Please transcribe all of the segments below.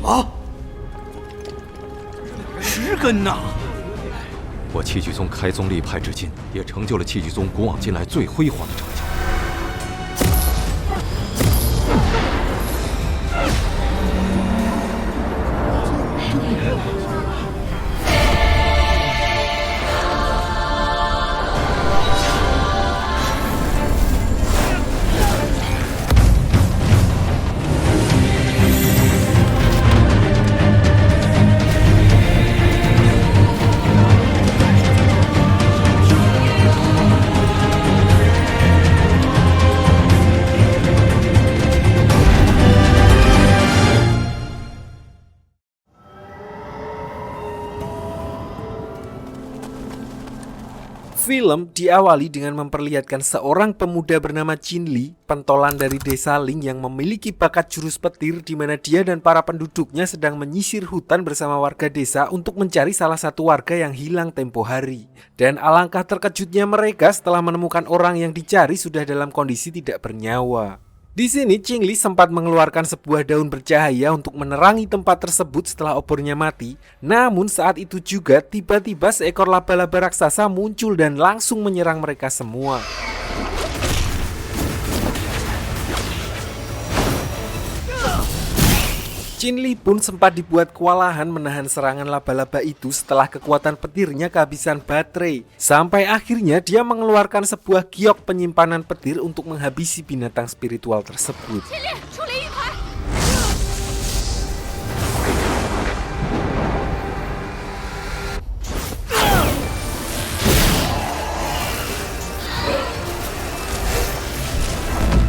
10根呐！我器具宗开宗立派至今，也成就了器具宗古往今来最辉煌的成就。Film diawali dengan memperlihatkan seorang pemuda bernama Qin Li, pentolan dari desa Ling yang memiliki bakat jurus petir, di mana dia dan para penduduknya sedang menyisir hutan bersama warga desa untuk mencari salah satu warga yang hilang tempo hari. Dan alangkah terkejutnya mereka setelah menemukan orang yang dicari sudah dalam kondisi tidak bernyawa. Di sini Qin Li sempat mengeluarkan sebuah daun bercahaya untuk menerangi tempat tersebut setelah obornya mati. Namun saat itu juga tiba-tiba seekor laba-laba raksasa muncul dan langsung menyerang mereka semua. Qin Li pun sempat dibuat kewalahan menahan serangan laba-laba itu setelah kekuatan petirnya kehabisan baterai. Sampai akhirnya dia mengeluarkan sebuah giok penyimpanan petir untuk menghabisi binatang spiritual tersebut.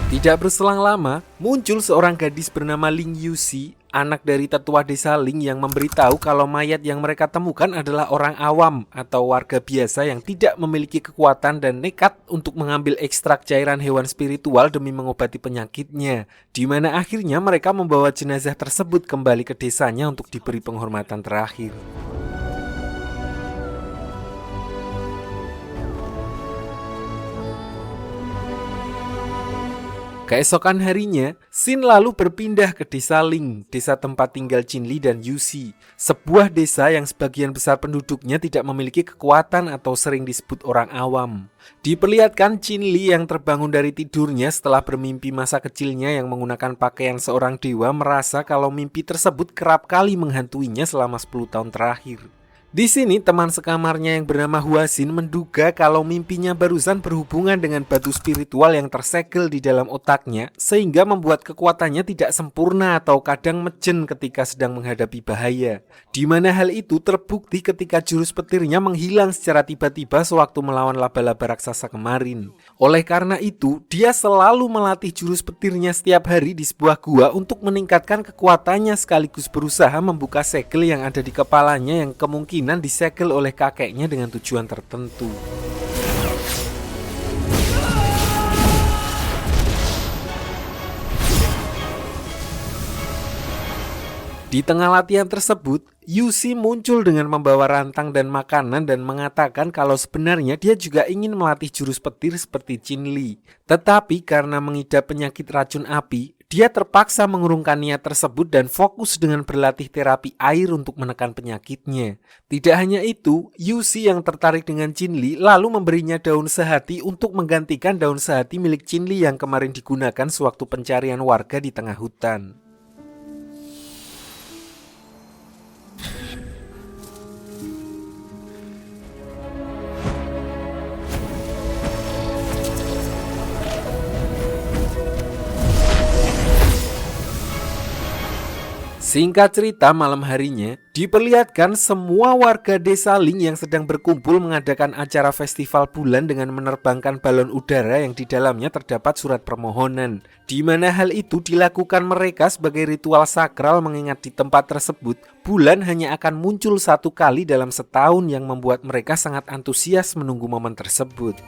Tidak berselang lama, muncul seorang gadis bernama Ling Yuxi, anak dari tetua desa Ling, yang memberitahu kalau mayat yang mereka temukan adalah orang awam atau warga biasa yang tidak memiliki kekuatan dan nekat untuk mengambil ekstrak cairan hewan spiritual demi mengobati penyakitnya. Di mana akhirnya mereka membawa jenazah tersebut kembali ke desanya untuk diberi penghormatan terakhir. Keesokan harinya, Xin lalu berpindah ke desa Ling, desa tempat tinggal Qin Li dan Yuxi, sebuah desa yang sebagian besar penduduknya tidak memiliki kekuatan atau sering disebut orang awam. Diperlihatkan Qin Li yang terbangun dari tidurnya setelah bermimpi masa kecilnya yang menggunakan pakaian seorang dewa merasa kalau mimpi tersebut kerap kali menghantuinya selama 10 tahun terakhir. Di sini teman sekamarnya yang bernama Huaxin menduga kalau mimpinya barusan berhubungan dengan batu spiritual yang tersegel di dalam otaknya sehingga membuat kekuatannya tidak sempurna atau kadang mejen ketika sedang menghadapi bahaya. Di mana hal itu terbukti ketika jurus petirnya menghilang secara tiba-tiba sewaktu melawan laba-laba raksasa kemarin. Oleh karena itu, dia selalu melatih jurus petirnya setiap hari di sebuah gua untuk meningkatkan kekuatannya sekaligus berusaha membuka segel yang ada di kepalanya yang kemungkinan disegel oleh kakeknya dengan tujuan tertentu. Di tengah latihan tersebut, Yuxi muncul dengan membawa rantang dan makanan dan mengatakan kalau sebenarnya dia juga ingin melatih jurus petir seperti Qin Li. Tetapi karena mengidap penyakit racun api, dia terpaksa mengurungkan niat tersebut dan fokus dengan berlatih terapi air untuk menekan penyakitnya. Tidak hanya itu, Yuxi yang tertarik dengan Qin Li lalu memberinya daun sehati untuk menggantikan daun sehati milik Qin Li yang kemarin digunakan sewaktu pencarian warga di tengah hutan. Singkat cerita, malam harinya diperlihatkan semua warga desa Ling yang sedang berkumpul mengadakan acara festival bulan dengan menerbangkan balon udara yang di dalamnya terdapat surat permohonan. Di mana hal itu dilakukan mereka sebagai ritual sakral mengingat di tempat tersebut bulan hanya akan muncul satu kali dalam setahun yang membuat mereka sangat antusias menunggu momen tersebut.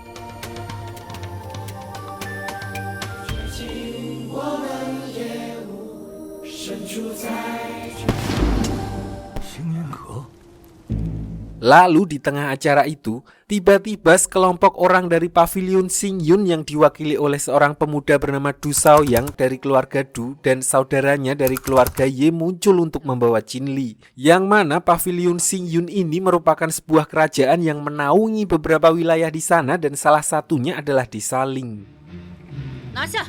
Lalu di tengah acara itu, tiba-tiba sekelompok orang dari pavilion Xingyun yang diwakili oleh seorang pemuda bernama Du Shaoyang dari keluarga Du dan saudaranya dari keluarga Ye muncul untuk membawa Qinli. Yang mana pavilion Xingyun ini merupakan sebuah kerajaan yang menaungi beberapa wilayah di sana dan salah satunya adalah Desa Ling. 拿下！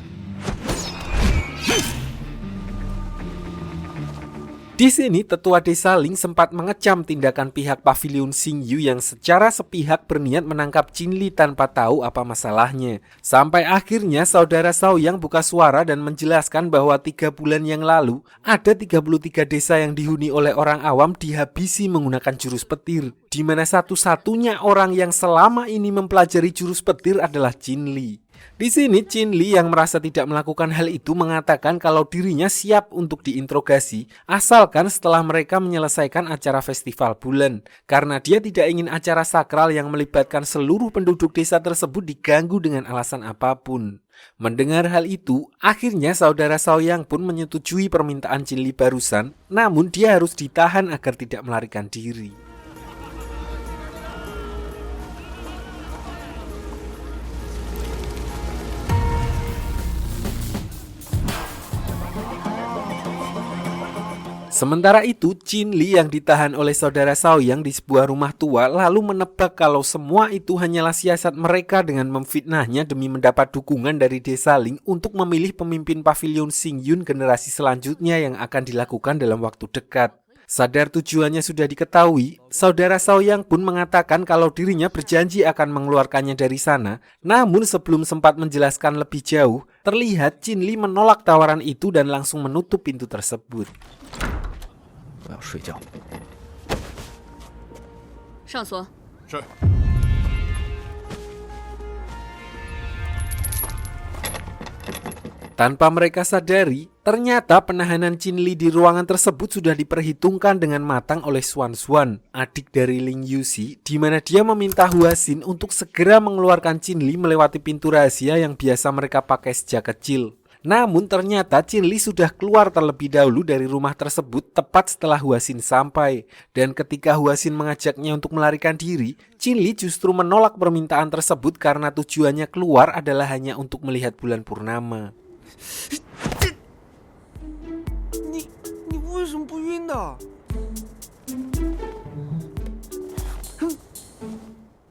Di sini, tetua desa Ling sempat mengecam tindakan pihak pavilion Xingyu yang secara sepihak berniat menangkap Qinli tanpa tahu apa masalahnya. Sampai akhirnya saudara Shaoyang buka suara dan menjelaskan bahwa 3 bulan yang lalu, ada 33 desa yang dihuni oleh orang awam dihabisi menggunakan jurus petir, di mana satu-satunya orang yang selama ini mempelajari jurus petir adalah Qinli. Di sini Qinli yang merasa tidak melakukan hal itu mengatakan kalau dirinya siap untuk diinterogasi asalkan setelah mereka menyelesaikan acara festival bulan, karena dia tidak ingin acara sakral yang melibatkan seluruh penduduk desa tersebut diganggu dengan alasan apapun. Mendengar hal itu, akhirnya saudara Shaoyang pun menyetujui permintaan Qinli barusan, namun dia harus ditahan agar tidak melarikan diri. Sementara itu, Qinli yang ditahan oleh saudara Shaoyang di sebuah rumah tua lalu menebak kalau semua itu hanyalah siasat mereka dengan memfitnahnya demi mendapat dukungan dari desa Ling untuk memilih pemimpin pavilion Xingyun generasi selanjutnya yang akan dilakukan dalam waktu dekat. Sadar tujuannya sudah diketahui, saudara Shaoyang pun mengatakan kalau dirinya berjanji akan mengeluarkannya dari sana. Namun sebelum sempat menjelaskan lebih jauh, terlihat Qinli menolak tawaran itu dan langsung menutup pintu tersebut. 我要睡觉。上锁。是。 Tanpa mereka sadari, ternyata penahanan Qinli di ruangan tersebut sudah diperhitungkan dengan matang oleh Xuan Xuan, adik dari Ling Yuxi, di mana dia meminta Hua Xin untuk segera mengeluarkan Qinli melewati pintu rahasia yang biasa mereka pakai sejak kecil. Namun ternyata Qinli sudah keluar terlebih dahulu dari rumah tersebut tepat setelah Hua Xin sampai. Dan ketika Hua Xin mengajaknya untuk melarikan diri, Qinli justru menolak permintaan tersebut karena tujuannya keluar adalah hanya untuk melihat bulan purnama. 你为什么不晕的？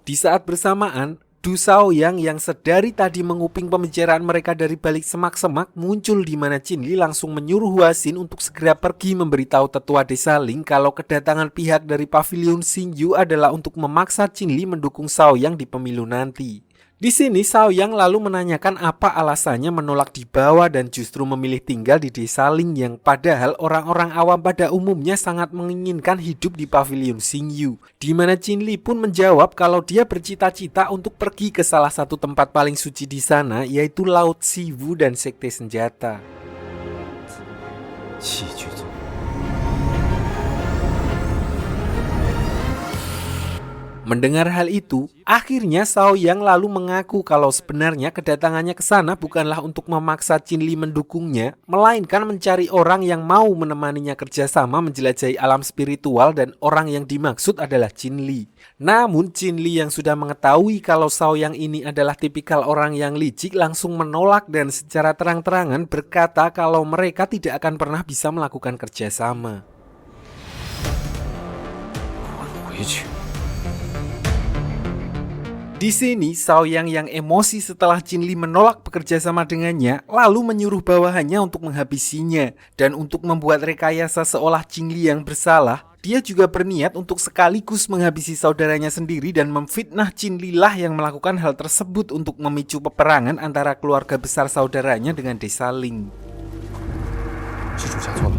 Di saat bersamaan, Du Shaoyang yang sedari tadi menguping pembicaraan mereka dari balik semak-semak muncul di mana Qinli langsung menyuruh Hua Xin untuk segera pergi memberitahu tetua desa Ling kalau kedatangan pihak dari pavilion Xingyu adalah untuk memaksa Qinli mendukung Shaoyang di pemilu nanti. Di sini Shaoyang lalu menanyakan apa alasannya menolak dibawa dan justru memilih tinggal di desa Ling yang padahal orang-orang awam pada umumnya sangat menginginkan hidup di pavilion Xingyu. Di mana Qinli pun menjawab kalau dia bercita-cita untuk pergi ke salah satu tempat paling suci di sana, yaitu Laut Siwu dan Sekte Senjata. 器具宗。 Mendengar hal itu, akhirnya Shaoyang lalu mengaku kalau sebenarnya kedatangannya ke sana bukanlah untuk memaksa Qinli mendukungnya, melainkan mencari orang yang mau menemaninya kerjasama menjelajahi alam spiritual dan orang yang dimaksud adalah Qinli. Namun Qinli yang sudah mengetahui kalau Shaoyang ini adalah tipikal orang yang licik langsung menolak dan secara terang-terangan berkata kalau mereka tidak akan pernah bisa melakukan kerjasama. 回去。 Di sini, Shaoyang yang emosi setelah Qinli menolak bekerja sama dengannya, lalu menyuruh bawahannya untuk menghabisinya. Dan untuk membuat rekayasa seolah Qinli yang bersalah, dia juga berniat untuk sekaligus menghabisi saudaranya sendiri dan memfitnah Qinli lah yang melakukan hal tersebut untuk memicu peperangan antara keluarga besar saudaranya dengan desa Ling. 是属下错了，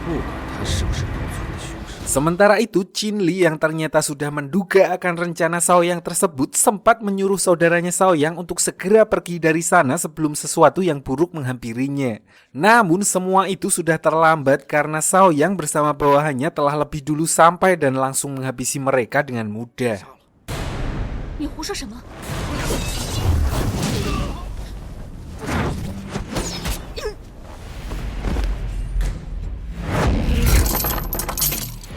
不管他是不是农村的凶手。 Sementara itu, Qinli yang ternyata sudah menduga akan rencana Shaoyang tersebut sempat menyuruh saudaranya Shaoyang untuk segera pergi dari sana sebelum sesuatu yang buruk menghampirinya. Namun semua itu sudah terlambat karena Shaoyang bersama bawahannya telah lebih dulu sampai dan langsung menghabisi mereka dengan mudah. 你胡说什么？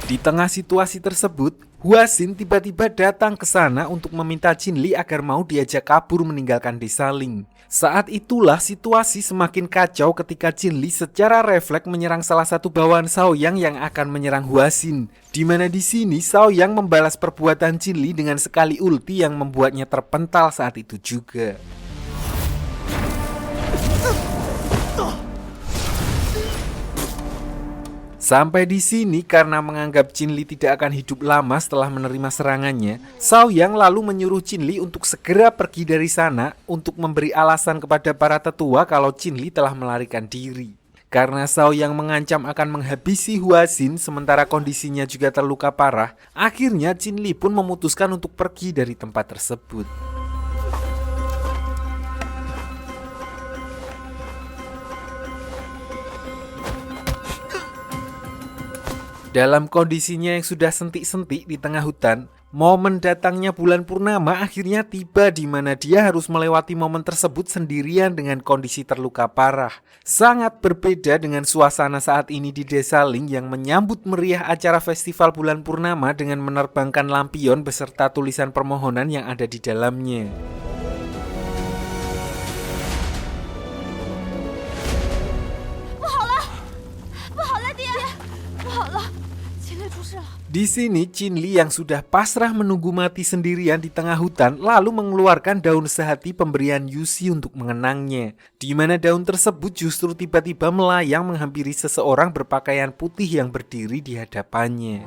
Di tengah situasi tersebut, Huaxin tiba-tiba datang ke sana untuk meminta Qin Li agar mau diajak kabur meninggalkan desa Ling. Saat itulah situasi semakin kacau ketika Qin Li secara refleks menyerang salah satu bawahan Shaoyang yang akan menyerang Huaxin. Di mana di sini Shaoyang membalas perbuatan Qin Li dengan sekali ulti yang membuatnya terpental saat itu juga. Sampai di sini karena menganggap Qin Li tidak akan hidup lama setelah menerima serangannya, Shaoyang lalu menyuruh Qin Li untuk segera pergi dari sana untuk memberi alasan kepada para tetua kalau Qin Li telah melarikan diri. Karena Shaoyang mengancam akan menghabisi Huaxin sementara kondisinya juga terluka parah, akhirnya Qin Li pun memutuskan untuk pergi dari tempat tersebut. Dalam kondisinya yang sudah sentik-sentik di tengah hutan, momen datangnya bulan purnama akhirnya tiba di mana dia harus melewati momen tersebut sendirian dengan kondisi terluka parah. Sangat berbeda dengan suasana saat ini di desa Ling yang menyambut meriah acara festival bulan purnama dengan menerbangkan lampion beserta tulisan permohonan yang ada di dalamnya. Di sini Qin Li yang sudah pasrah menunggu mati sendirian di tengah hutan lalu mengeluarkan daun sehati pemberian Yuxi untuk mengenangnya. Di mana daun tersebut justru tiba-tiba melayang menghampiri seseorang berpakaian putih yang berdiri di hadapannya.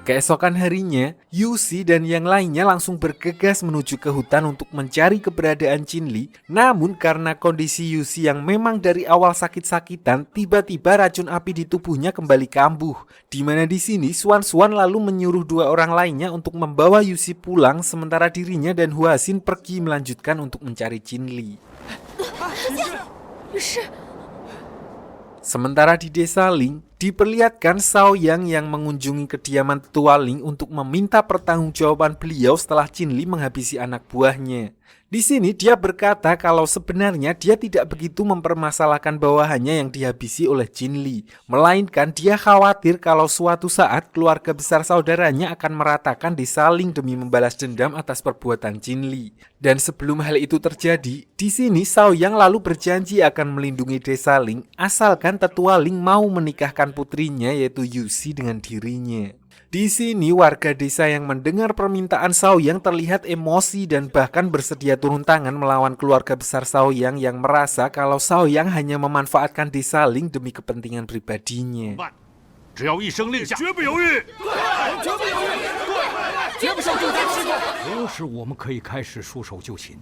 Keesokan harinya, Yuxi dan yang lainnya langsung bergegas menuju ke hutan untuk mencari keberadaan Qin Li. Namun karena kondisi Yuxi yang memang dari awal sakit-sakitan, tiba-tiba racun api di tubuhnya kembali kambuh. Di mana di sini Xuan lalu menyuruh dua orang lainnya untuk membawa Yuxi pulang, sementara dirinya dan Huaxin pergi melanjutkan untuk mencari Qin Li. Sementara di desa Ling, diperlihatkan Shaoyang yang mengunjungi kediaman tetua Ling untuk meminta pertanggungjawaban beliau setelah Qin Li menghabisi anak buahnya. Di sini dia berkata kalau sebenarnya dia tidak begitu mempermasalahkan bawahannya yang dihabisi oleh Qin Li, melainkan dia khawatir kalau suatu saat keluarga besar saudaranya akan meratakan desa Ling demi membalas dendam atas perbuatan Qin Li. Dan sebelum hal itu terjadi, di sini Shaoyang lalu berjanji akan melindungi desa Ling asalkan tetua Ling mau menikahkan putrinya yaitu Yuxi dengan dirinya. Di sini warga desa yang mendengar permintaan Shaoyang terlihat emosi dan bahkan bersedia turun tangan melawan keluarga besar Shaoyang yang merasa kalau Shaoyang hanya memanfaatkan desa Ling demi kepentingan pribadinya. 只要一声令下，绝不犹豫。绝不犹豫，绝不受重灾之祸。何时我们可以开始束手就擒？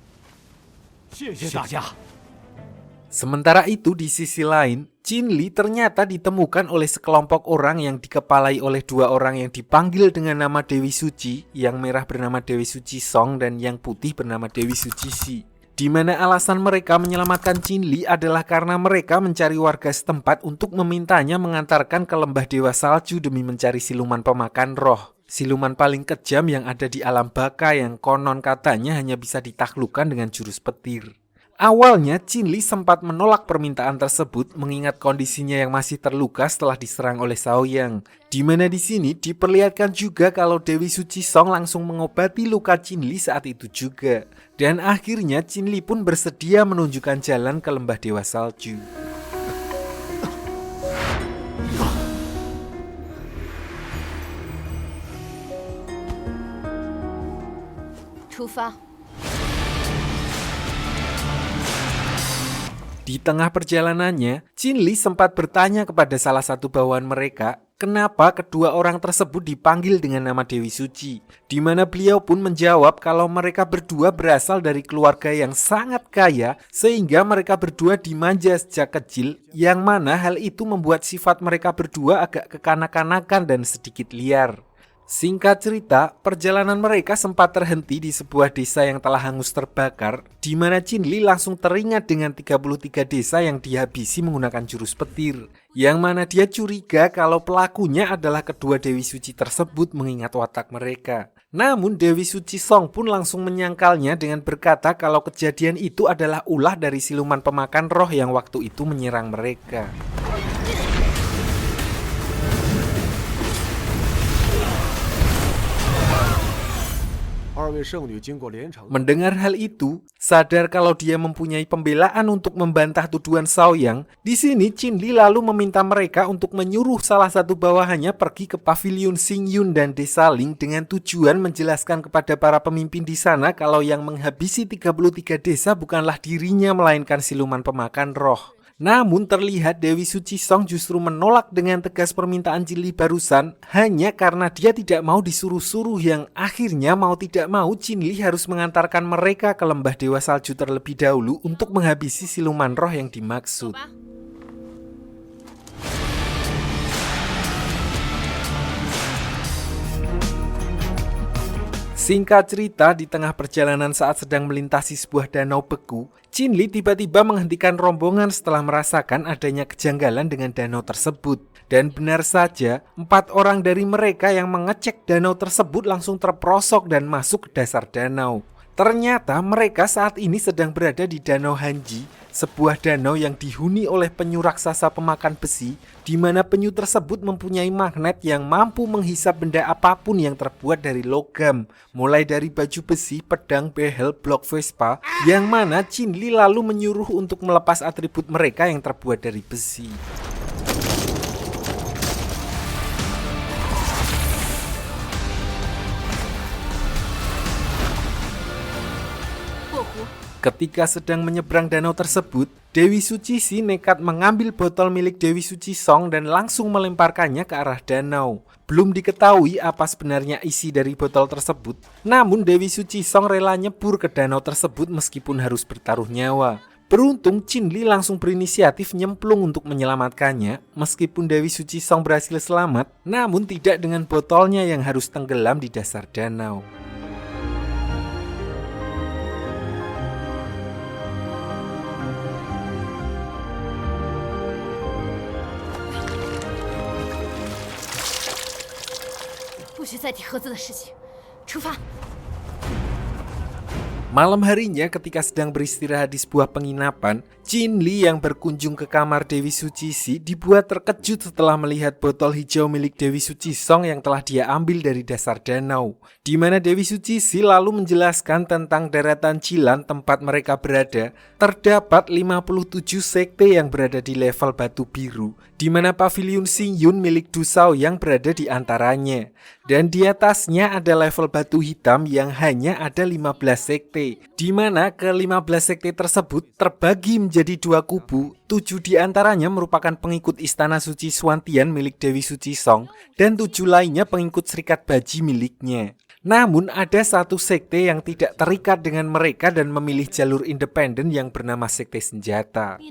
谢谢大家。 Sementara itu di sisi lain, Qin Li ternyata ditemukan oleh sekelompok orang yang dikepalai oleh dua orang yang dipanggil dengan nama Dewi Suci, yang merah bernama Dewi Suci Song dan yang putih bernama Dewi Suci Si. Di mana alasan mereka menyelamatkan Qin Li adalah karena mereka mencari warga setempat untuk memintanya mengantarkan ke lembah Dewa Salju demi mencari siluman pemakan roh. Siluman paling kejam yang ada di alam baka yang konon katanya hanya bisa ditaklukkan dengan jurus petir. Awalnya Qin Li sempat menolak permintaan tersebut mengingat kondisinya yang masih terluka setelah diserang oleh Shaoyang. Di mana di sini diperlihatkan juga kalau Dewi Suci Song langsung mengobati luka Qin Li saat itu juga. Dan akhirnya Qin Li pun bersedia menunjukkan jalan ke lembah Dewa Salju. Di tengah perjalanannya, Qin Li sempat bertanya kepada salah satu bawahan mereka, kenapa kedua orang tersebut dipanggil dengan nama Dewi Suci. Di mana beliau pun menjawab kalau mereka berdua berasal dari keluarga yang sangat kaya, sehingga mereka berdua dimanja sejak kecil, yang mana hal itu membuat sifat mereka berdua agak kekanak-kanakan dan sedikit liar. Singkat cerita, perjalanan mereka sempat terhenti di sebuah desa yang telah hangus terbakar, di mana Qin Li langsung teringat dengan 33 desa yang dihabisi menggunakan jurus petir, yang mana dia curiga kalau pelakunya adalah kedua Dewi Suci tersebut mengingat watak mereka. Namun Dewi Suci Song pun langsung menyangkalnya dengan berkata kalau kejadian itu adalah ulah dari siluman pemakan roh yang waktu itu menyerang mereka. 二位圣女经过连城， Mendengar hal itu, sadar kalau dia mempunyai pembelaan untuk membantah tuduhan Shaoyang, di sini Qin Li lalu meminta mereka untuk menyuruh salah satu bawahannya pergi ke pavilion Xingyun dan Desa Ling dengan tujuan menjelaskan kepada para pemimpin di sana kalau yang menghabisi 33 desa bukanlah dirinya melainkan siluman pemakan roh. Namun terlihat Dewi Suci Song justru menolak dengan tegas permintaan Qin Li barusan hanya karena dia tidak mau disuruh-suruh yang akhirnya mau tidak mau Qin Li harus mengantarkan mereka ke lembah Dewa Salju terlebih dahulu untuk menghabisi siluman roh yang dimaksud. Singkat cerita, di tengah perjalanan saat sedang melintasi sebuah danau beku, Qin Li tiba-tiba menghentikan rombongan setelah merasakan adanya kejanggalan dengan danau tersebut. Dan benar saja, 4 orang dari mereka yang mengecek danau tersebut langsung terperosok dan masuk ke dasar danau. Ternyata mereka saat ini sedang berada di Danau Hanji, sebuah danau yang dihuni oleh penyu raksasa pemakan besi, di mana penyu tersebut mempunyai magnet yang mampu menghisap benda apapun yang terbuat dari logam, mulai dari baju besi, pedang, behel, blok Vespa, yang mana Qin Li lalu menyuruh untuk melepas atribut mereka yang terbuat dari besi. Ketika sedang menyeberang danau tersebut, Dewi Suci Si nekat mengambil botol milik Dewi Suci Song dan langsung melemparkannya ke arah danau. Belum diketahui apa sebenarnya isi dari botol tersebut, namun Dewi Suci Song rela nyebur ke danau tersebut meskipun harus bertaruh nyawa. Beruntung Qin Li langsung berinisiatif nyemplung untuk menyelamatkannya, meskipun Dewi Suci Song berhasil selamat, namun tidak dengan botolnya yang harus tenggelam di dasar danau. Malam harinya ketika sedang beristirahat di sebuah penginapan, Qin Li yang berkunjung ke kamar Dewi Suci Si dibuat terkejut setelah melihat botol hijau milik Dewi Suci Song yang telah dia ambil dari dasar danau. Di mana Dewi Suci Si lalu menjelaskan tentang daratan Cilan tempat mereka berada, terdapat 57 sekte yang berada di level batu biru, di mana pavilion Xingyun milik Du Shaoyang berada di antaranya. Dan di atasnya ada level batu hitam yang hanya ada 15 sekte, di mana ke-15 sekte tersebut terbagi menjadi 2 kubu. 7 di antaranya merupakan pengikut Istana Suci Xuantian milik Dewi Suci Song, dan 7 lainnya pengikut Serikat Baji miliknya. Namun ada satu sekte yang tidak terikat dengan mereka dan memilih jalur independen yang bernama Sekte Senjata.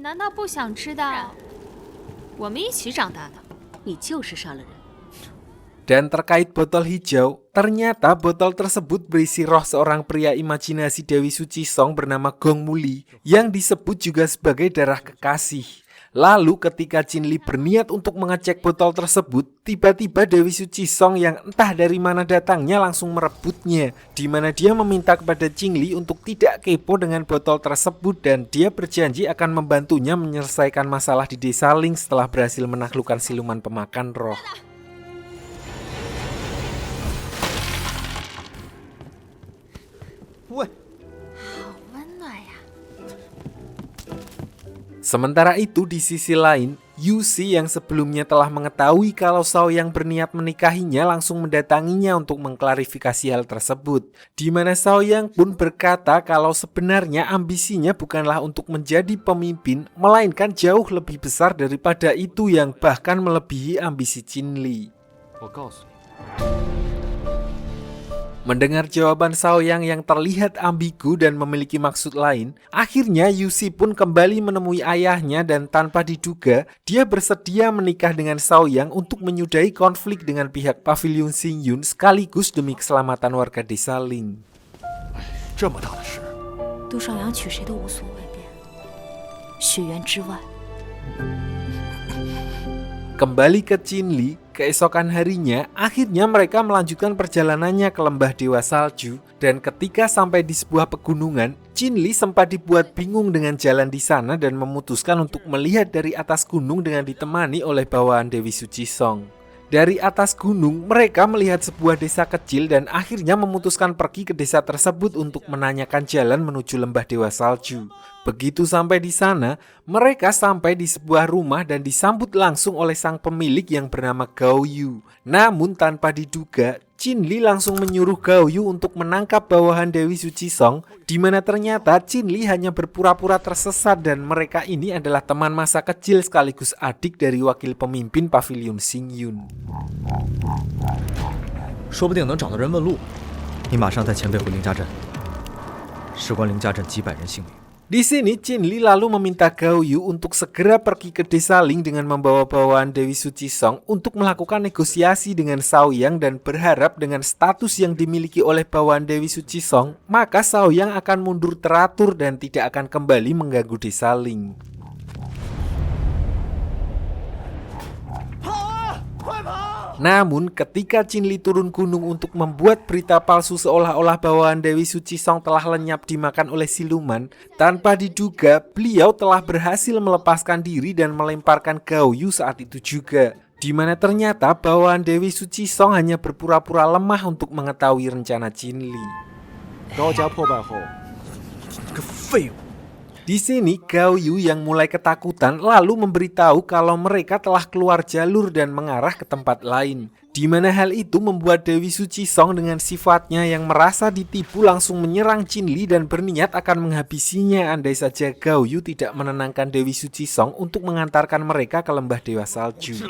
Dan terkait botol hijau, ternyata botol tersebut berisi roh seorang pria imajinasi Dewi Suci Song bernama Gong Muli yang disebut juga sebagai darah kekasih. Lalu ketika Qin Li berniat untuk mengecek botol tersebut, tiba-tiba Dewi Suci Song yang entah dari mana datangnya langsung merebutnya, di mana dia meminta kepada Qin Li untuk tidak kepo dengan botol tersebut dan dia berjanji akan membantunya menyelesaikan masalah di Desa Ling setelah berhasil menaklukkan siluman pemakan roh. Sementara itu di sisi lain, Yuxi yang sebelumnya telah mengetahui kalau Shaoyang berniat menikahinya langsung mendatanginya untuk mengklarifikasi hal tersebut. Di mana Shaoyang pun berkata kalau sebenarnya ambisinya bukanlah untuk menjadi pemimpin, melainkan jauh lebih besar daripada itu yang bahkan melebihi ambisi Qin Li. Mendengar jawaban Shaoyang yang terlihat ambigu dan memiliki maksud lain, akhirnya Yuxi pun kembali menemui ayahnya dan tanpa diduga, dia bersedia menikah dengan Shaoyang untuk menyudahi konflik dengan pihak pavilion Xingyun sekaligus demi keselamatan warga Desa Ling. Kembali ke Qin Li, keesokan harinya, akhirnya mereka melanjutkan perjalanannya ke lembah Dewa Salju. Dan ketika sampai di sebuah pegunungan, Qin Li sempat dibuat bingung dengan jalan di sana dan memutuskan untuk melihat dari atas gunung dengan ditemani oleh bawahan Dewi Suci Song. Dari atas gunung, mereka melihat sebuah desa kecil dan akhirnya memutuskan pergi ke desa tersebut untuk menanyakan jalan menuju lembah Dewa Salju. Begitu sampai di sana, mereka sampai di sebuah rumah dan disambut langsung oleh sang pemilik yang bernama Gao Yu. Namun tanpa diduga, Qin Li langsung menyuruh Gao Yu untuk menangkap bawahan Dewi Suci Song, di mana ternyata Qin Li hanya berpura-pura tersesat dan mereka ini adalah teman masa kecil sekaligus adik dari wakil pemimpin Pavilion Xingyun. 说不定能找到人问路。你马上带前辈回凌家镇，事关凌家镇几百人性命。 Di sini Qin Li lalu meminta Gao Yu untuk segera pergi ke desa Ling dengan membawa bawaan Dewi Suci Song untuk melakukan negosiasi dengan Shaoyang dan berharap dengan status yang dimiliki oleh bawaan Dewi Suci Song, maka Shaoyang akan mundur teratur dan tidak akan kembali mengganggu desa Ling. Namun ketika Qin Li turun gunung untuk membuat berita palsu seolah-olah bawaan Dewi Suci Song telah lenyap dimakan oleh siluman, tanpa diduga beliau telah berhasil melepaskan diri dan melemparkan Gao Yu saat itu juga. Di mana ternyata bawaan Dewi Suci Song hanya berpura-pura lemah untuk mengetahui rencana Qin Li. Di sini Gao Yu yang mulai ketakutan lalu memberitahu kalau mereka telah keluar jalur dan mengarah ke tempat lain. Di mana hal itu membuat Dewi Suci Song dengan sifatnya yang merasa ditipu langsung menyerang Qin Li dan berniat akan menghabisinya andai saja Gao Yu tidak menenangkan Dewi Suci Song untuk mengantarkan mereka ke lembah Dewa Salju.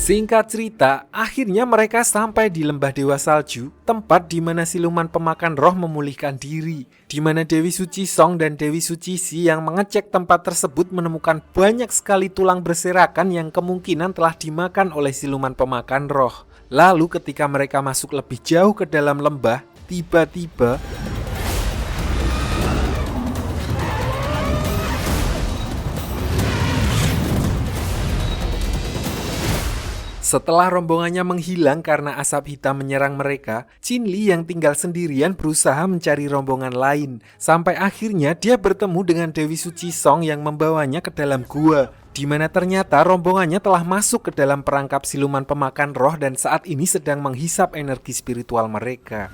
Singkat cerita, akhirnya mereka sampai di lembah Dewa Salju, tempat di mana siluman pemakan roh memulihkan diri. Di mana Dewi Suci Song dan Dewi Suci Si yang mengecek tempat tersebut menemukan banyak sekali tulang berserakan yang kemungkinan telah dimakan oleh siluman pemakan roh. Lalu ketika mereka masuk lebih jauh ke dalam lembah, tiba-tiba setelah rombongannya menghilang karena asap hitam menyerang mereka, Qin Li yang tinggal sendirian berusaha mencari rombongan lain. Sampai akhirnya dia bertemu dengan Dewi Suci Song yang membawanya ke dalam gua. Di mana ternyata rombongannya telah masuk ke dalam perangkap siluman pemakan roh dan saat ini sedang menghisap energi spiritual mereka.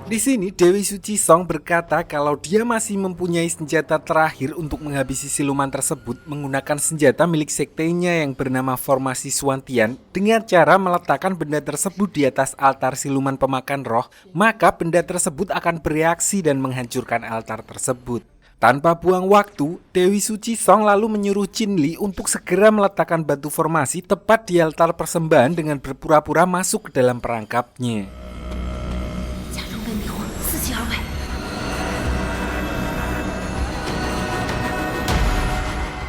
Di sini Dewi Suci Song berkata kalau dia masih mempunyai senjata terakhir untuk menghabisi siluman tersebut menggunakan senjata milik sektenya yang bernama Formasi Suantian dengan cara meletakkan benda tersebut di atas altar siluman pemakan roh, maka benda tersebut akan bereaksi dan menghancurkan altar tersebut. Tanpa buang waktu, Dewi Suci Song lalu menyuruh Qin Li untuk segera meletakkan batu formasi tepat di altar persembahan dengan berpura-pura masuk ke dalam perangkapnya.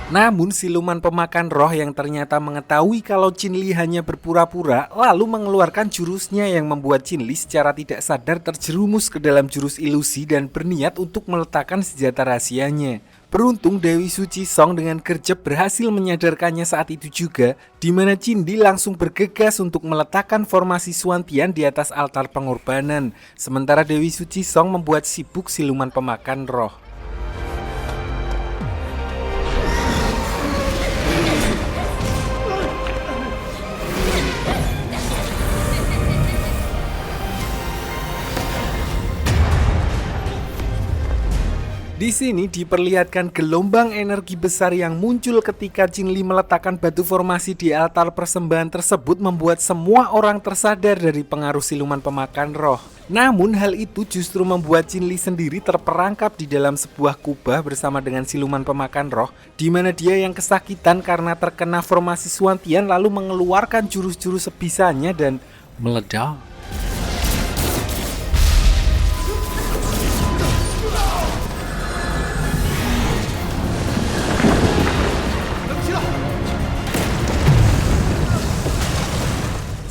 Namun siluman pemakan roh yang ternyata mengetahui kalau Qin Li hanya berpura-pura lalu mengeluarkan jurusnya yang membuat Qin Li secara tidak sadar terjerumus ke dalam jurus ilusi dan berniat untuk meletakkan senjata rahasianya. Beruntung Dewi Suci Song dengan gercep berhasil menyadarkannya saat itu juga, di mana Qin Li langsung bergegas untuk meletakkan formasi Suantian di atas altar pengorbanan, sementara Dewi Suci Song membuat sibuk siluman pemakan roh. Di sini diperlihatkan gelombang energi besar yang muncul ketika Qin Li meletakkan batu formasi di altar persembahan tersebut membuat semua orang tersadar dari pengaruh siluman pemakan roh. Namun hal itu justru membuat Qin Li sendiri terperangkap di dalam sebuah kubah bersama dengan siluman pemakan roh, di mana dia yang kesakitan karena terkena formasi Suantian lalu mengeluarkan jurus-jurus sebisanya dan meledak.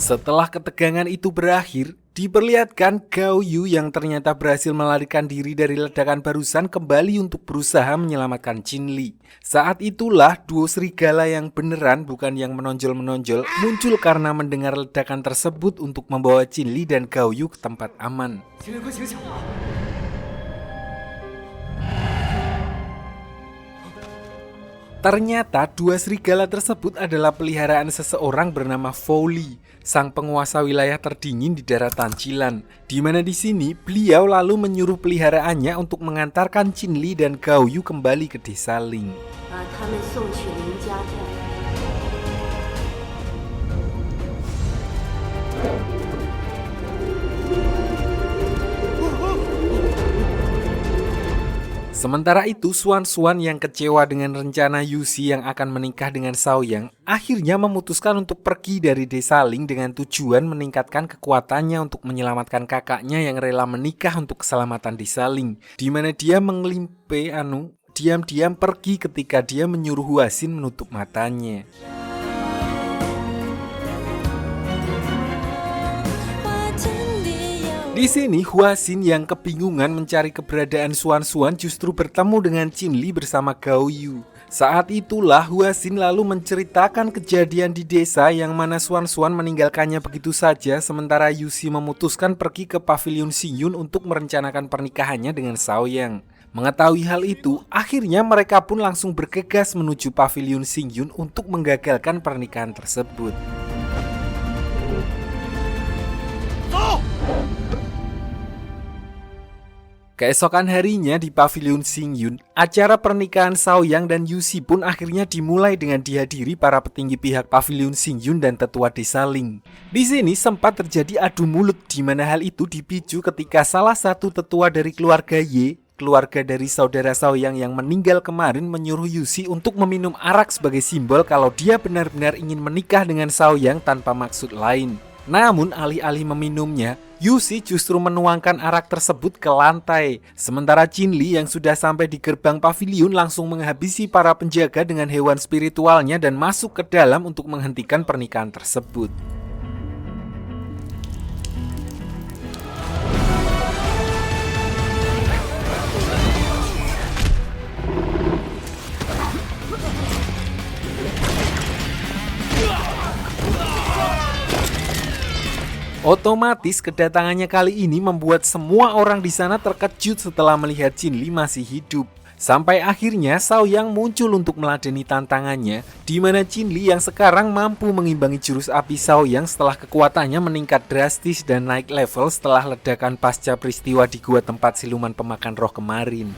Setelah ketegangan itu berakhir, diperlihatkan Gao Yu yang ternyata berhasil melarikan diri dari ledakan barusan kembali untuk berusaha menyelamatkan Qin Li. Saat itulah duo serigala yang beneran, bukan yang menonjol-menonjol, muncul karena mendengar ledakan tersebut untuk membawa Qin Li dan Gao Yu ke tempat aman. Ternyata dua serigala tersebut adalah peliharaan seseorang bernama Fowli, sang penguasa wilayah terdingin di daratan Cilan. Di mana di sini beliau lalu menyuruh peliharaannya untuk mengantarkan Qin Li dan Gao Yu kembali ke desa Ling. Sementara itu, Xuan yang kecewa dengan rencana Yuxi yang akan menikah dengan Xiaoyang akhirnya memutuskan untuk pergi dari desa Ling dengan tujuan meningkatkan kekuatannya untuk menyelamatkan kakaknya yang rela menikah untuk keselamatan desa Ling, di mana dia mengelimpe diam-diam pergi ketika dia menyuruh Huaxin menutup matanya. Di sini Huaxin yang kebingungan mencari keberadaan Xuan justru bertemu dengan Qin Li bersama Gao Yu. Saat itulah Huaxin lalu menceritakan kejadian di desa yang mana Xuan meninggalkannya begitu saja, sementara Yuxi memutuskan pergi ke pavilion Xingyun untuk merencanakan pernikahannya dengan Xiaoyang. Mengetahui hal itu, akhirnya mereka pun langsung bergegas menuju pavilion Xingyun untuk menggagalkan pernikahan tersebut. Keesokan harinya di pavilion Xingyun, acara pernikahan Xiaoyang dan Yuxi pun akhirnya dimulai dengan dihadiri para petinggi pihak pavilion Xingyun dan tetua desa Ling. Di sini sempat terjadi adu mulut, di mana hal itu dipicu ketika salah satu tetua dari keluarga Ye, keluarga dari saudara Xiaoyang yang meninggal kemarin, menyuruh Yuxi untuk meminum arak sebagai simbol kalau dia benar-benar ingin menikah dengan Xiaoyang tanpa maksud lain. Namun alih-alih meminumnya, Yuxi justru menuangkan arak tersebut ke lantai. Sementara Qin Li yang sudah sampai di gerbang pavilion langsung menghabisi para penjaga dengan hewan spiritualnya dan masuk ke dalam untuk menghentikan pernikahan tersebut. Otomatis kedatangannya kali ini membuat semua orang di sana terkejut setelah melihat Qin Li masih hidup. Sampai akhirnya Xiaoyang muncul untuk meladeni tantangannya, di mana Qin Li yang sekarang mampu mengimbangi jurus api Xiaoyang setelah kekuatannya meningkat drastis dan naik level setelah ledakan pasca peristiwa di gua tempat siluman pemakan roh kemarin.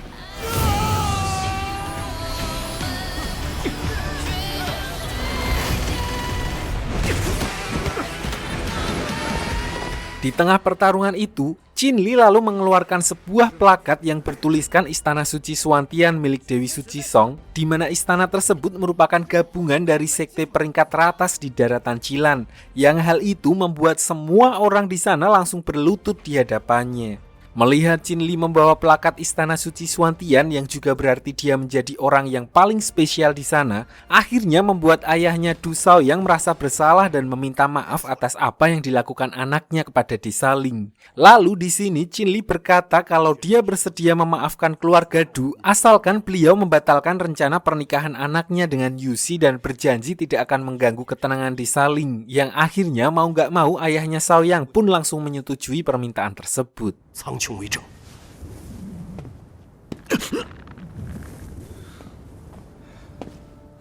Di tengah pertarungan itu, Qin Li lalu mengeluarkan sebuah plakat yang bertuliskan Istana Suci Xuantian milik Dewi Suci Song, di mana istana tersebut merupakan gabungan dari sekte peringkat teratas di daratan Cilan, yang hal itu membuat semua orang di sana langsung berlutut di hadapannya. Melihat Qin Li membawa plakat Istana Suci Xuantian yang juga berarti dia menjadi orang yang paling spesial di sana, akhirnya membuat ayahnya Du Xiaoyang merasa bersalah dan meminta maaf atas apa yang dilakukan anaknya kepada desa Ling. Lalu di sini Qin Li berkata kalau dia bersedia memaafkan keluarga Du asalkan beliau membatalkan rencana pernikahan anaknya dengan Yuxi dan berjanji tidak akan mengganggu ketenangan desa Ling, yang akhirnya mau gak mau ayahnya Xiaoyang pun langsung menyetujui permintaan tersebut. 苍穹为证。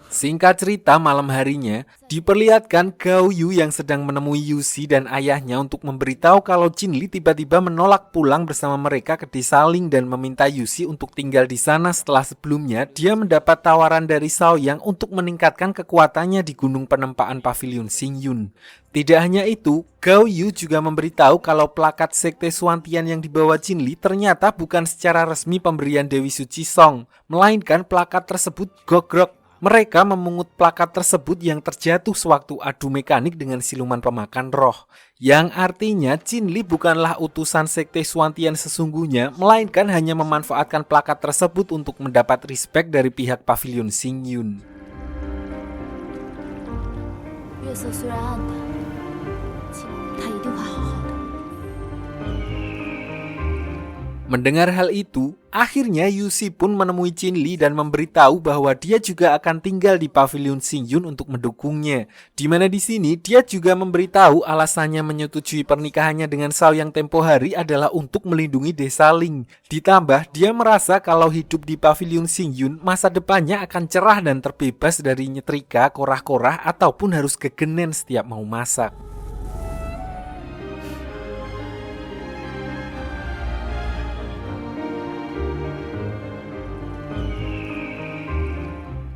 Singkat cerita, malam harinya diperlihatkan Gao Yu yang sedang menemui Yuxi dan ayahnya untuk memberitahu kalau Qin Li tiba-tiba menolak pulang bersama mereka ke desa Ling dan meminta Yuxi untuk tinggal di sana setelah sebelumnya dia mendapat tawaran dari Xiaoyang untuk meningkatkan kekuatannya di gunung penempaan pavilion Xingyun. Tidak hanya itu, Gao Yu juga memberitahu kalau plakat sekte Xuantian yang dibawa Qin Li ternyata bukan secara resmi pemberian Dewi Suci Song, melainkan plakat tersebut gogrok. Mereka memungut plakat tersebut yang terjatuh sewaktu adu mekanik dengan siluman pemakan roh. Yang artinya Qin Li bukanlah utusan sekte Xuantian sesungguhnya, melainkan hanya memanfaatkan plakat tersebut untuk mendapat respect dari pihak pavilion Xingyun. 月色虽然暗淡，起码他一定会好好的。Mendengar hal itu, akhirnya Yusi pun menemui Qin Li dan memberitahu bahwa dia juga akan tinggal di pavilion Xingyun untuk mendukungnya. Di mana di sini dia juga memberitahu alasannya menyetujui pernikahannya dengan Xiaoyang tempo hari adalah untuk melindungi desa Ling. Ditambah dia merasa kalau hidup di pavilion Xingyun masa depannya akan cerah dan terbebas dari nyetrika, korah-korah ataupun harus gegenen setiap mau masak.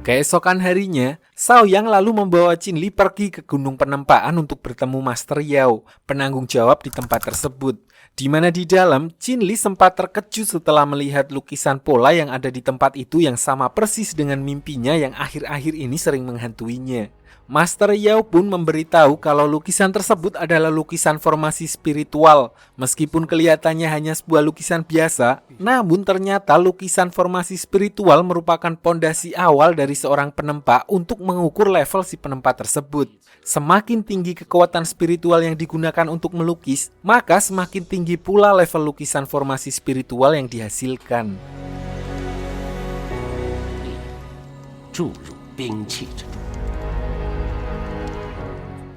Keesokan harinya, Xiaoyang lalu membawa Qin Li pergi ke gunung penempaan untuk bertemu Master Yao, penanggung jawab di tempat tersebut. Di mana di dalam, Qin Li sempat terkejut setelah melihat lukisan pola yang ada di tempat itu yang sama persis dengan mimpinya yang akhir-akhir ini sering menghantuinya. Master Yao pun memberitahu kalau lukisan tersebut adalah lukisan formasi spiritual. Meskipun kelihatannya hanya sebuah lukisan biasa, namun ternyata lukisan formasi spiritual merupakan pondasi awal dari seorang penempa untuk mengukur level si penempa tersebut. Semakin tinggi kekuatan spiritual yang digunakan untuk melukis, maka semakin tinggi pula level lukisan formasi spiritual yang dihasilkan. 注入兵器之中。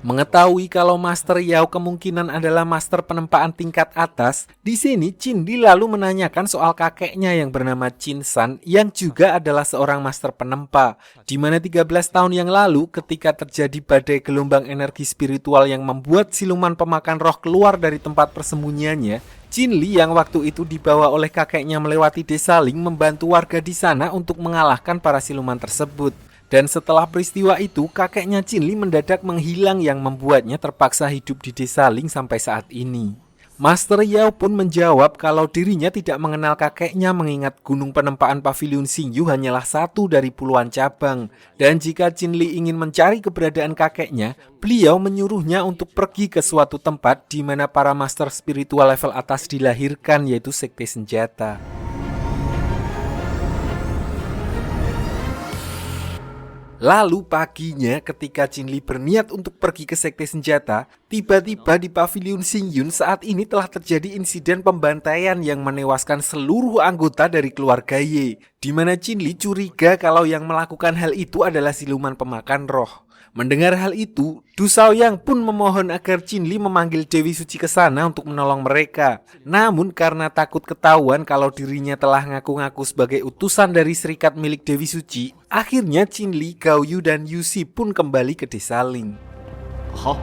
Mengetahui kalau Master Yao kemungkinan adalah master penempaan tingkat atas, di sini Qin Li lalu menanyakan soal kakeknya yang bernama Qin San yang juga adalah seorang master penempa. Di mana 13 tahun yang lalu ketika terjadi badai gelombang energi spiritual yang membuat siluman pemakan roh keluar dari tempat persembunyiannya, Qin Li yang waktu itu dibawa oleh kakeknya melewati desa Ling membantu warga di sana untuk mengalahkan para siluman tersebut. Dan setelah peristiwa itu, kakeknya Qin Li mendadak menghilang yang membuatnya terpaksa hidup di desa Ling sampai saat ini. Master Yao pun menjawab kalau dirinya tidak mengenal kakeknya mengingat gunung penempaan pavilion Xingyu hanyalah satu dari puluhan cabang. Dan jika Qin Li ingin mencari keberadaan kakeknya, beliau menyuruhnya untuk pergi ke suatu tempat di mana para master spiritual level atas dilahirkan, yaitu Sekte Senjata. Lalu paginya ketika Qin Li berniat untuk pergi ke Sekte Senjata, tiba-tiba di pavilion Xingyun saat ini telah terjadi insiden pembantaian yang menewaskan seluruh anggota dari keluarga Ye. Di mana Qin Li curiga kalau yang melakukan hal itu adalah siluman pemakan roh. Mendengar hal itu, Du Xiaoyang pun memohon agar Qin Li memanggil Dewi Suci ke sana untuk menolong mereka. Namun karena takut ketahuan kalau dirinya telah ngaku-ngaku sebagai utusan dari serikat milik Dewi Suci, akhirnya Qin Li, Gao Yu, dan Yusi pun kembali ke desa Ling.好，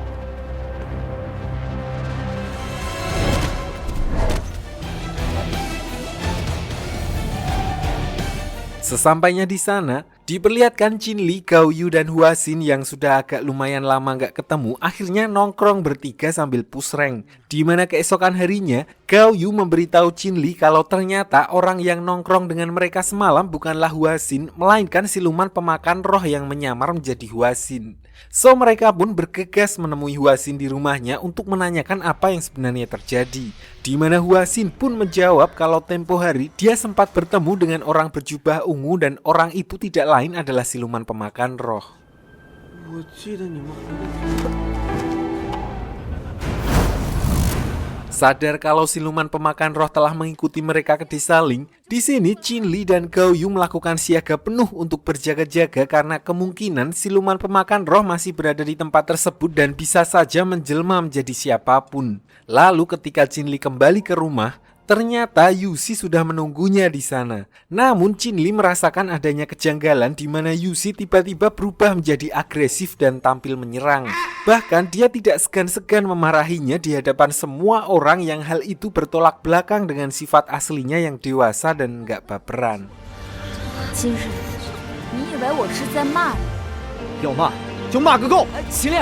Sesampainya di sana, diperlihatkan Qin Li, Gao Yu, dan Hua Xin yang sudah agak lumayan lama nggak ketemu akhirnya nongkrong bertiga sambil push rank. Di mana keesokan harinya, Gao Yu memberitahu Qin Li kalau ternyata orang yang nongkrong dengan mereka semalam bukanlah Hua Xin, melainkan siluman pemakan roh yang menyamar menjadi Hua Xin. So mereka pun bergegas menemui Hua Xin di rumahnya untuk menanyakan apa yang sebenarnya terjadi. Di mana Hua Xin pun menjawab kalau tempo hari dia sempat bertemu dengan orang berjubah ungu dan orang itu tidak lain adalah siluman pemakan roh. 我记得你们回来。 Sadar kalau siluman pemakan roh telah mengikuti mereka ke desa Ling, di sini Qin Li dan Gao Yu melakukan siaga penuh untuk berjaga-jaga karena kemungkinan siluman pemakan roh masih berada di tempat tersebut dan bisa saja menjelma menjadi siapapun. Lalu ketika Qin Li kembali ke rumah, ternyata Yusi sudah menunggunya di sana. Namun Qin Li merasakan adanya kejanggalan di mana Yusi tiba-tiba berubah menjadi agresif dan tampil menyerang. Bahkan dia tidak segan-segan memarahinya di hadapan semua orang yang hal itu bertolak belakang dengan sifat aslinya yang dewasa dan nggak baperan. 今日，你以为我是在骂你？要骂就骂个够。秦烈，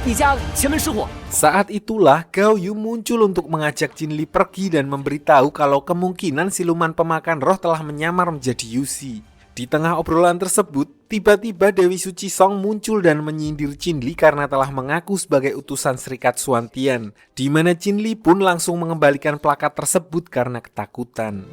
你家前门失火。 Saat itulah Gao Yu muncul untuk mengajak Qin Li pergi dan memberitahu kalau kemungkinan siluman pemakan roh telah menyamar menjadi Yusi. Di tengah obrolan tersebut, tiba-tiba Dewi Suci Song muncul dan menyindir Qin Li karena telah mengaku sebagai utusan Serikat Xuantian, di mana Qin Li pun langsung mengembalikan plakat tersebut karena ketakutan.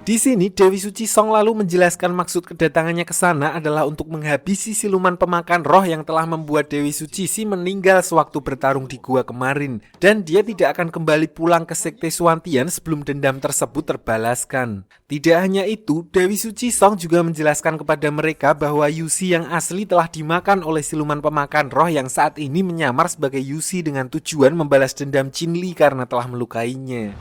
Di sini Dewi Suci Song lalu menjelaskan maksud kedatangannya ke sana adalah untuk menghabisi siluman pemakan roh yang telah membuat Dewi Suci Si meninggal sewaktu bertarung di gua kemarin, dan dia tidak akan kembali pulang ke sekte Suantian sebelum dendam tersebut terbalaskan. Tidak hanya itu, Dewi Suci Song juga menjelaskan kepada mereka bahwa Yusi yang asli telah dimakan oleh siluman pemakan roh yang saat ini menyamar sebagai Yusi dengan tujuan membalas dendam Qin Li karena telah melukainya.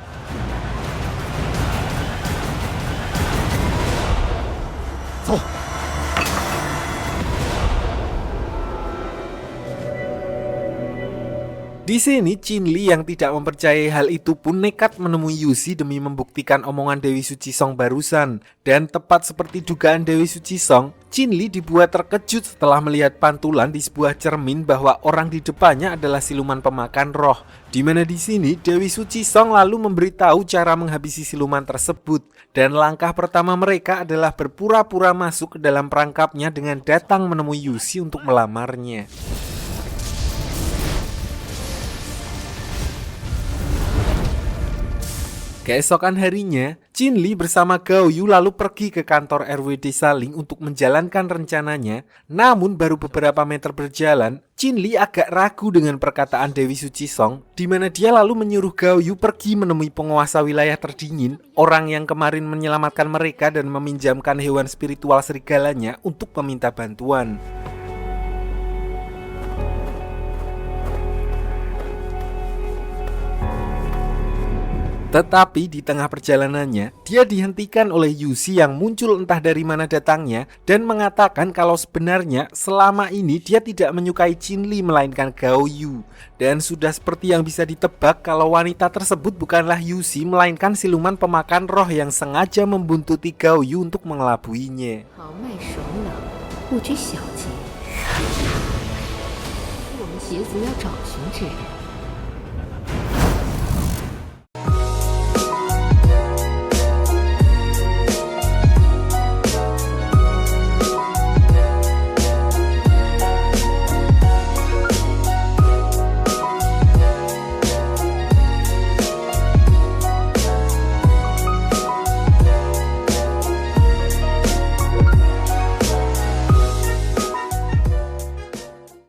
Di sini Qin Li yang tidak mempercayai hal itu pun nekat menemui Yusi demi membuktikan omongan Dewi Suci Song barusan. Dan tepat seperti dugaan Dewi Suci Song, Qin Li dibuat terkejut setelah melihat pantulan di sebuah cermin bahwa orang di depannya adalah siluman pemakan roh. Di mana di sini Dewi Suci Song lalu memberitahu cara menghabisi siluman tersebut. Dan langkah pertama mereka adalah berpura-pura masuk ke dalam perangkapnya dengan datang menemui Yusi untuk melamarnya. Keesokan harinya, Qin Li bersama Gao Yu lalu pergi ke kantor RW Desa Ling untuk menjalankan rencananya. Namun baru beberapa meter berjalan, Qin Li agak ragu dengan perkataan Dewi Suci Song, di mana dia lalu menyuruh Gao Yu pergi menemui penguasa wilayah terdingin, orang yang kemarin menyelamatkan mereka dan meminjamkan hewan spiritual serigalanya untuk meminta bantuan. Tetapi di tengah perjalanannya, dia dihentikan oleh Yusi yang muncul entah dari mana datangnya dan mengatakan kalau sebenarnya selama ini dia tidak menyukai Qin Li melainkan Gao Yu. Dan sudah seperti yang bisa ditebak kalau wanita tersebut bukanlah Yusi melainkan siluman pemakan roh yang sengaja membuntuti Gao Yu untuk mengelabuinya.